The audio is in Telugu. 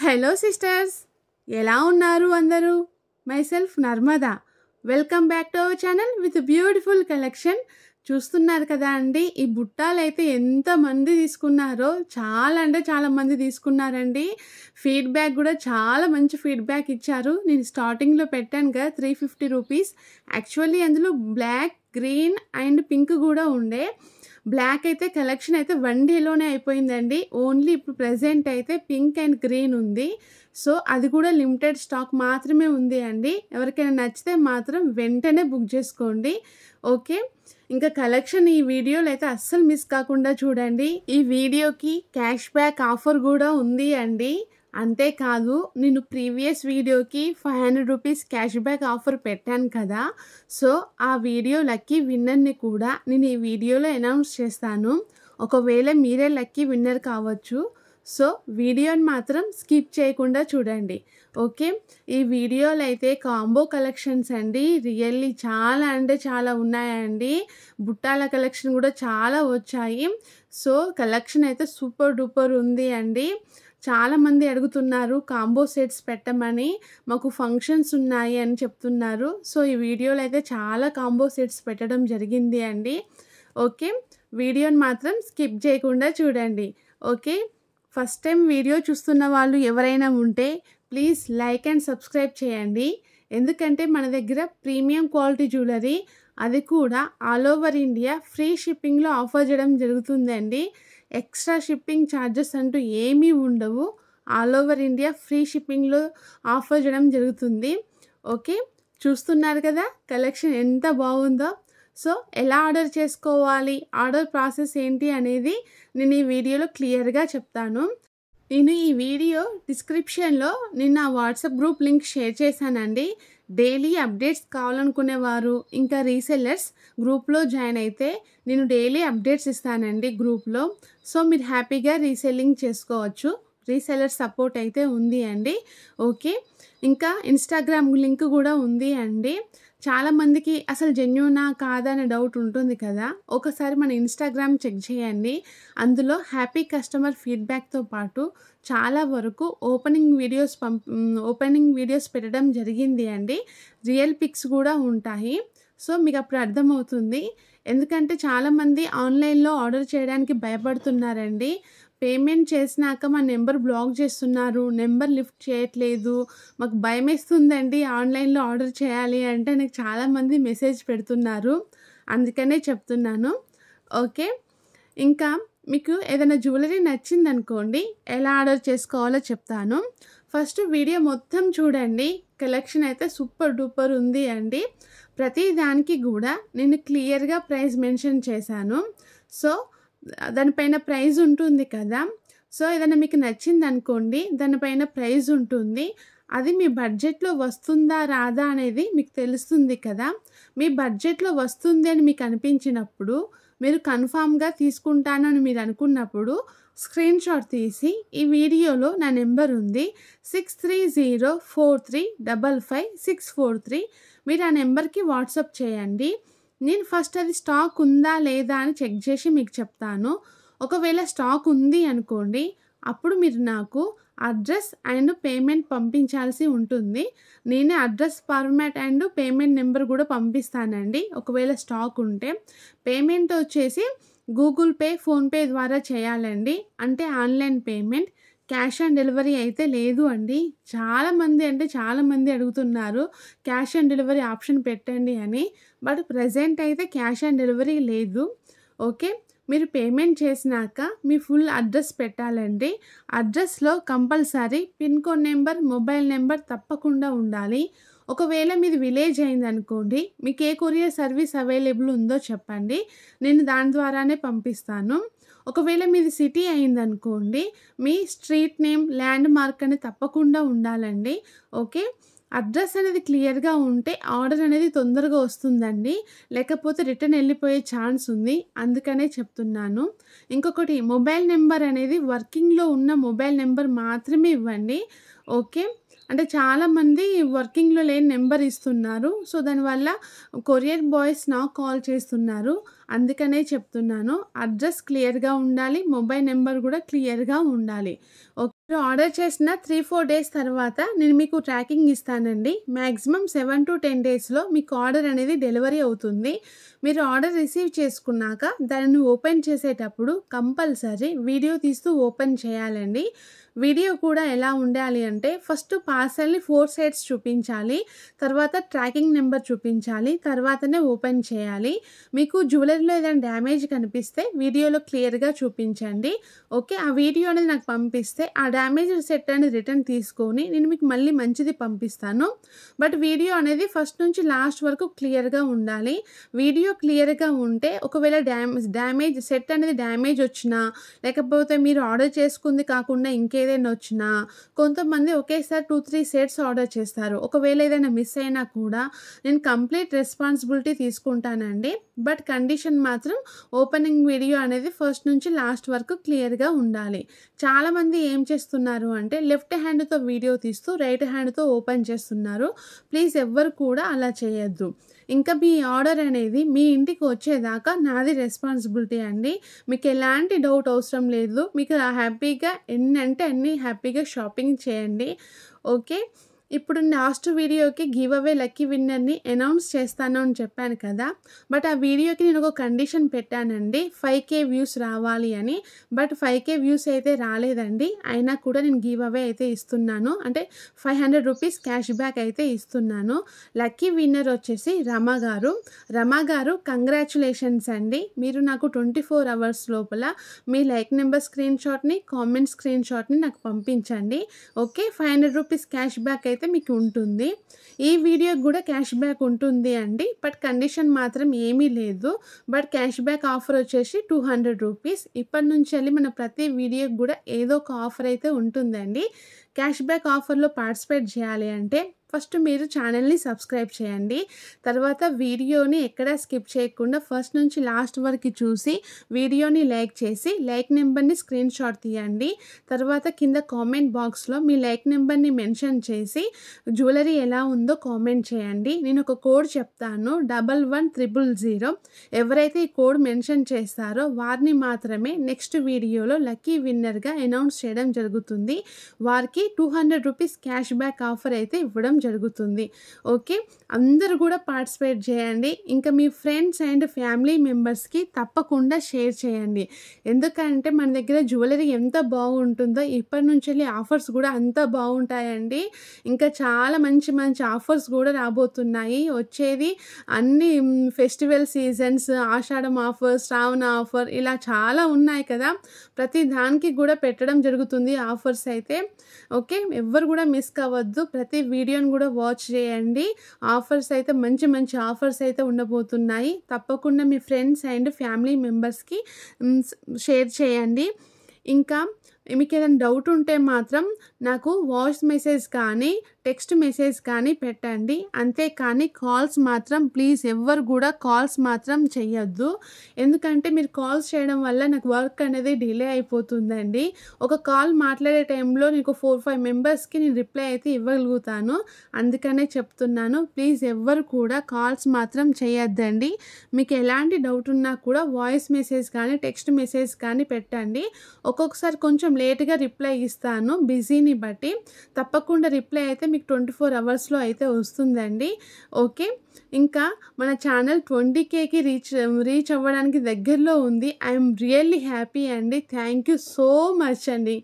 హలో సిస్టర్స్, ఎలా ఉన్నారు అందరూ? Myself Narmada. Welcome back to our channel with beautiful collection. చూస్తున్నారు కదా అండి, ఈ బుట్టాలు అయితే ఎంతమంది తీసుకున్నారో, చాలా అంటే చాలా మంది తీసుకున్నారండి. ఫీడ్బ్యాక్ కూడా చాలా మంచి ఫీడ్బ్యాక్ ఇచ్చారు. నేను స్టార్టింగ్లో పెట్టాను కదా 350 రూపీస్. యాక్చువల్లీ అందులో బ్లాక్, గ్రీన్ అండ్ పింక్ కూడా ఉండే. బ్లాక్ అయితే కలెక్షన్ అయితే 1 డేలోనే అయిపోయిందండి. ఓన్లీ ఇప్పుడు ప్రజెంట్ అయితే పింక్ అండ్ గ్రీన్ ఉంది. సో అది కూడా లిమిటెడ్ స్టాక్ మాత్రమే ఉంది అండి. ఎవరికైనా నచ్చితే మాత్రం వెంటనే బుక్ చేసుకోండి. ఓకే, ఇంకా కలెక్షన్ ఈ వీడియోలో అయితే అస్సలు మిస్ కాకుండా చూడండి. ఈ వీడియోకి క్యాష్ బ్యాక్ ఆఫర్ కూడా ఉంది అండి. అంతేకాదు, నేను ప్రీవియస్ వీడియోకి 500 రూపీస్ క్యాష్ బ్యాక్ ఆఫర్ పెట్టాను కదా. సో ఆ వీడియో లక్కీ విన్నర్ని కూడా నేను ఈ వీడియోలో అనౌన్స్ చేస్తాను. ఒకవేళ మీరే లక్కీ విన్నర్ కావచ్చు. సో వీడియోని మాత్రం స్కిప్ చేయకుండా చూడండి. ఓకే, ఈ వీడియోలో అయితే కాంబో కలెక్షన్స్ అండి. రియల్లీ చాలా అంటే చాలా ఉన్నాయండి. బుట్టాల కలెక్షన్ కూడా చాలా వచ్చాయి. సో కలెక్షన్ అయితే సూపర్ డూపర్ ఉంది అండి. చాలామంది అడుగుతున్నారు కాంబో సెట్స్ పెట్టమని, మాకు ఫంక్షన్స్ ఉన్నాయి అని చెప్తున్నారు. సో ఈ వీడియోలో అయితే చాలా కాంబో సెట్స్ పెట్టడం జరిగింది అండి. ఓకే, వీడియోని మాత్రం స్కిప్ చేయకుండా చూడండి. ఓకే, ఫస్ట్ టైం వీడియో చూస్తున్న వాళ్ళు ఎవరైనా ఉంటే ప్లీజ్ లైక్ అండ్ సబ్స్క్రైబ్ చేయండి. ఎందుకంటే మన దగ్గర ప్రీమియం క్వాలిటీ జ్యువెలరీ, అది కూడా ఆల్ ఓవర్ ఇండియా ఫ్రీ షిప్పింగ్లో ఆఫర్ చేయడం జరుగుతుందండి. ఎక్స్ట్రా షిప్పింగ్ ఛార్జెస్ అంటూ ఏమీ ఉండవు. ఆల్ ఓవర్ ఇండియా ఫ్రీ షిప్పింగ్లో ఆఫర్ చేయడం జరుగుతుంది. ఓకే, చూస్తున్నారు కదా కలెక్షన్ ఎంత బాగుందో. సో ఎలా ఆర్డర్ చేసుకోవాలి, ఆర్డర్ ప్రాసెస్ ఏంటి అనేది నేను ఈ వీడియోలో క్లియర్గా చెప్తాను. నేను ఈ వీడియో డిస్క్రిప్షన్లో నిన్న వాట్సాప్ గ్రూప్ లింక్ షేర్ చేశానండి. డైలీ అప్డేట్స్ కావాలనుకునేవారు, ఇంకా రీసెల్లర్స్ గ్రూప్లో జాయిన్ అయితే నేను డైలీ అప్డేట్స్ ఇస్తానండి గ్రూప్లో. సో మీరు హ్యాపీగా రీసెల్లింగ్ చేసుకోవచ్చు. రీసెల్లర్ సపోర్ట్ అయితే ఉంది అండి. ఓకే, ఇంకా ఇన్స్టాగ్రామ్ లింక్ కూడా ఉంది అండి. చాలామందికి అసలు జెన్యూనా కాదా అనే డౌట్ ఉంటుంది కదా. ఒకసారి మన ఇన్స్టాగ్రామ్ చెక్ చేయండి. అందులో హ్యాపీ కస్టమర్ ఫీడ్బ్యాక్తో పాటు చాలా వరకు ఓపెనింగ్ వీడియోస్ పెట్టడం జరిగింది అండి. రియల్ పిక్స్ కూడా ఉంటాయి. సో మీకు అప్పుడు అర్థమవుతుంది. ఎందుకంటే చాలామంది ఆన్లైన్లో ఆర్డర్ చేయడానికి భయపడుతున్నారండి. పేమెంట్ చేసినాక మా నెంబర్ బ్లాక్ చేస్తున్నారు, నెంబర్ లిఫ్ట్ చేయట్లేదు, మాకు భయం వేస్తుందండి ఆన్లైన్లో ఆర్డర్ చేయాలి అంటే నాకు చాలామంది మెసేజ్ పెడుతున్నారు. అందుకనే చెప్తున్నాను. ఓకే, ఇంకా మీకు ఏదైనా జ్యువెలరీ నచ్చిందనుకోండి, ఎలా ఆర్డర్ చేసుకోవాలో చెప్తాను. ఫస్ట్ వీడియో మొత్తం చూడండి. కలెక్షన్ అయితే సూపర్ డూపర్ ఉంది అండి. ప్రతి దానికి కూడా నేను క్లియర్గా ప్రైస్ మెన్షన్ చేశాను. సో దానిపైన ప్రైస్ ఉంటుంది కదా. సో ఏదైనా మీకు నచ్చింది అనుకోండి, దానిపైన ప్రైస్ ఉంటుంది. అది మీ బడ్జెట్లో వస్తుందా రాదా అనేది మీకు తెలుస్తుంది కదా. మీ బడ్జెట్లో వస్తుంది అని మీకు అనిపించినప్పుడు, మీరు కన్ఫామ్గా తీసుకుంటానని మీరు అనుకున్నప్పుడు స్క్రీన్ షాట్ తీసి ఈ వీడియోలో నా నెంబర్ ఉంది 6304355643. మీరు ఆ నెంబర్కి వాట్సాప్ చేయండి. నేను ఫస్ట్ అది స్టాక్ ఉందా లేదా అని చెక్ చేసి మీకు చెప్తాను. ఒకవేళ స్టాక్ ఉంది అనుకోండి, అప్పుడు మీరు నాకు అడ్రస్ అండ్ పేమెంట్ పంపించాల్సి ఉంటుంది. నేనే address format and payment number కూడా పంపిస్తానండి. ఒకవేళ స్టాక్ ఉంటే పేమెంట్ వచ్చేసి గూగుల్ పే, ఫోన్పే ద్వారా చేయాలండి. అంటే online payment. Cash on delivery అయితే లేదు అండి. చాలామంది అడుగుతున్నారు క్యాష్ ఆన్ డెలివరీ ఆప్షన్ పెట్టండి అని. బట్ ప్రజెంట్ అయితే క్యాష్ ఆన్ డెలివరీ లేదు. ఓకే, మీరు పేమెంట్ చేసినాక మీ ఫుల్ అడ్రస్ పెట్టాలండి. అడ్రస్లో compulsory pin code number, mobile number తప్పకుండా ఉండాలి. ఒకవేళ మీది విలేజ్ అయిందనుకోండి, మీకు ఏ కొరియర్ సర్వీస్ అవైలబుల్ ఉందో చెప్పండి, నేను దాని ద్వారానే పంపిస్తాను. ఒకవేళ మీది సిటీ అయిందనుకోండి, మీ స్ట్రీట్ నేమ్, ల్యాండ్ మార్క్ అనేది తప్పకుండా ఉండాలండి. ఓకే, అడ్రస్ అనేది క్లియర్గా ఉంటే ఆర్డర్ అనేది తొందరగా వస్తుందండి. లేకపోతే రిటర్న్ వెళ్ళిపోయే ఛాన్స్ ఉంది. అందుకనే చెప్తున్నాను. ఇంకొకటి, మొబైల్ నెంబర్ అనేది వర్కింగ్లో ఉన్న మొబైల్ నెంబర్ మాత్రమే ఇవ్వండి. ఓకే. అంటే చాలామంది వర్కింగ్‌లో లేని నెంబర్ ఇస్తున్నారు. సో, దానివల్ల కొరియర్ బాయ్స్ నాకు కాల్ చేస్తున్నారు. అందుకనే చెప్తున్నాను. అడ్రస్ క్లియర్‌గా ఉండాలి. మొబైల్ నెంబర్ గూడా క్లియర్‌గా ఉండాలి. ఓకే. మీరు ఆర్డర్ చేసిన 3, 4 డేస్ తర్వాత నేను మీకు ట్రాకింగ్ ఇస్తానండి. మాక్సిమం 7-10 డేస్‌లో మీకు ఆర్డర్ అనేది డెలివరీ అవుతుంది. మీరు ఆర్డర్ రిసీవ్ చేసుకున్నాక దానిని ఓపెన్ చేసేటప్పుడు కంపల్సరీ వీడియో తీస్తూ ఓపెన్ చేయాలండి. వీడియో కూడా ఎలా ఉండాలి అంటే ఫస్ట్ పార్సెల్‌ని 4 సైడ్స్ చూపించాలి. తర్వాత ట్రాకింగ్ నెంబర్ చూపించాలి. తర్వాతనే ఓపెన్ చేయాలి. మీకు జ్యువెలరీలో ఏదైనా డ్యామేజ్ కనిపిస్తే వీడియోలో క్లియర్‌గా చూపించండి. ఓకే. ఆ వీడియో అనేది నాకు పంపిస్తే ఆ డ్యామేజ్డ్ సెట్ అనేది రిటర్న్ తీసుకొని నేను మీకు మళ్ళీ మంచిది పంపిస్తాను. బట్ వీడియో అనేది ఫస్ట్ నుంచి లాస్ట్ వరకు క్లియర్‌గా ఉండాలి. వీడియో క్లియర్‌గా ఉంటే ఒకవేళ డ్యామేజ్ సెట్ అనేది డ్యామేజ్ వచ్చినా లేకపోతే మీరు ఆర్డర్ చేసుకుంది కాకుండా ఇంకేదైనా వచ్చినా కొంతమంది ఒకేసారి 2, 3 సెట్స్ ఆర్డర్ చేస్తారు. ఒకవేళ ఏదైనా మిస్ అయినా కూడా నేను కంప్లీట్ రెస్పాన్సిబిలిటీ తీసుకుంటానండి. బట్ కండిషన్ మాత్రం ఓపెనింగ్ వీడియో అనేది ఫస్ట్ నుంచి లాస్ట్ వరకు క్లియర్‌గా ఉండాలి. చాలామంది ఏం చేస్తున్నారు అంటే లెఫ్ట్ హ్యాండ్‌తో వీడియో తీస్తూ రైట్ హ్యాండ్‌తో ఓపెన్ చేస్తున్నారు. ప్లీజ్ ఎవ్వరు కూడా అలా చేయొద్దు. ఇంకా మీ ఆర్డర్ అనేది మీ ఇంటికి వచ్చేదాకా నాది రెస్పాన్సిబిలిటీ అండి. మీకు ఎలాంటి డౌట్ అవసరం లేదు. మీకు హ్యాపీగా ఎన్నంటే అన్నీ హ్యాపీగా షాపింగ్ చేయండి. ఓకే. ఇప్పుడు లాస్ట్ వీడియోకి గివ్ అవే లక్కీ విన్నర్‌ని అనౌన్స్ చేస్తాను అని చెప్పాను కదా! బట్ ఆ వీడియోకి నేను ఒక కండిషన్ పెట్టానండి. 5,000 వ్యూస్ రావాలి అని. బట్ 5,000 వ్యూస్ అయితే రాలేదండి. అయినా కూడా నేను గివ్ అవే అయితే ఇస్తున్నాను. అంటే ₹500 క్యాష్ బ్యాక్ అయితే ఇస్తున్నాను. లక్కీ విన్నర్ వచ్చేసి రమ గారు. రమ గారు కంగ్రాచ్యులేషన్స్ అండి. మీరు నాకు 24 అవర్స్ లోపల మీ లైక్ నెంబర్ స్క్రీన్‌షాట్‌ని, కామెంట్ స్క్రీన్‌షాట్‌ని నాకు పంపించండి. ఓకే. ₹500 క్యాష్ బ్యాక్ అయితే మీకు ఉంటుంది. ఈ వీడియోకి కూడా క్యాష్ బ్యాక్ ఉంటుంది అండి. బట్ కండిషన్ మాత్రం ఏమీ లేదు. బట్ క్యాష్ బ్యాక్ ఆఫర్ వచ్చేసి ₹200. ఇప్పటి నుంచెల్లి మన ప్రతి వీడియోకి కూడా ఏదో ఒక ఆఫర్ అయితే ఉంటుందండి. క్యాష్ బ్యాక్ ఆఫర్‌లో పార్టిసిపేట్ చేయాలి అంటే ఫస్ట్ మీరు ఛానల్‌ని సబ్స్క్రైబ్ చేయండి. తర్వాత వీడియోని ఎక్కడా స్కిప్ చేయకుండా ఫస్ట్ నుంచి లాస్ట్ వరకు చూసి వీడియోని లైక్ చేసి లైక్ నెంబర్‌ని స్క్రీన్‌షాట్ తీయండి. తర్వాత కింద కామెంట్ బాక్స్‌లో మీ లైక్ నెంబర్‌ని మెన్షన్ చేసి జ్యువెలరీ ఎలా ఉందో కామెంట్ చేయండి. నేను ఒక కోడ్ చెప్తాను 110000. ఎవరైతే ఈ కోడ్ మెన్షన్ చేస్తారో వారిని మాత్రమే నెక్స్ట్ వీడియోలో లక్కీ విన్నర్‌గా అనౌన్స్ చేయడం జరుగుతుంది. వారికి ₹200 క్యాష్ బ్యాక్ ఆఫర్ అయితే ఇవ్వడం జరుగుతుంది. ఓకే. అందరూ కూడా పార్టిసిపేట్ చేయండి. ఇంకా మీ ఫ్రెండ్స్ అండ్ ఫ్యామిలీ మెంబర్స్‌కి తప్పకుండా షేర్ చేయండి. ఎందుకంటే మన దగ్గర జ్యువెలరీ ఎంత బాగుంటుందో ఇప్పటి నుంచెల్లి ఆఫర్స్ కూడా అంత బాగుంటాయండి. ఇంకా చాలా మంచి మంచి ఆఫర్స్ కూడా రాబోతున్నాయి. వచ్చేది అన్ని ఫెస్టివల్ సీజన్స్, ఆషాఢం ఆఫర్, శ్రావణ ఆఫర్ ఇలా చాలా ఉన్నాయి కదా! ప్రతి దానికి కూడా పెట్టడం జరుగుతుంది ఆఫర్స్ అయితే. ఓకే. ఎవ్వరు కూడా మిస్ కావద్దు. ప్రతి వీడియోని కూడా వాచ్ చేయండి. ఆఫర్స్ అయితే మంచి మంచి ఆఫర్స్ అయితే ఉండబోతున్నాయి. తప్పకుండా మీ ఫ్రెండ్స్ అండ్ ఫ్యామిలీ మెంబర్స్‌కి షేర్ చేయండి. ఇంకా మీకేదైనా డౌట్ ఉంటే మాత్రం నాకు వాయిస్ మెసేజ్ కానీ, టెక్స్ట్ మెసేజ్ కానీ పెట్టండి. అంతేకానీ కాల్స్ మాత్రం ప్లీజ్ ఎవ్వరు కూడా కాల్స్ మాత్రం చెయ్యొద్దు. ఎందుకంటే మీరు కాల్స్ చేయడం వల్ల నాకు వర్క్ అనేది డిలే అయిపోతుందండి. ఒక కాల్ మాట్లాడే టైంలో నీకు 4, 5 మెంబర్స్‌కి నేను రిప్లై అయితే ఇవ్వగలుగుతాను. అందుకనే చెప్తున్నాను. ప్లీజ్ ఎవ్వరు కూడా కాల్స్ మాత్రం చేయొద్దండి. మీకు ఎలాంటి డౌట్ ఉన్నా కూడా వాయిస్ మెసేజ్ కానీ, టెక్స్ట్ మెసేజ్ కానీ పెట్టండి. ఒక్కొక్కసారి కొంచెం లేట్‌గా రిప్లై ఇస్తాను బిజీని బట్టి. తప్పకుండా రిప్లై అయితే మీకు 24 అవర్స్‌లో అయితే వస్తుందండి. ఓకే. ఇంకా మన ఛానల్ 20,000కి రీచ్ అవ్వడానికి దగ్గరలో ఉంది. ఐ యామ్ రియల్లీ హ్యాపీ అండి. థ్యాంక్ యూ సో మచ్ అండి.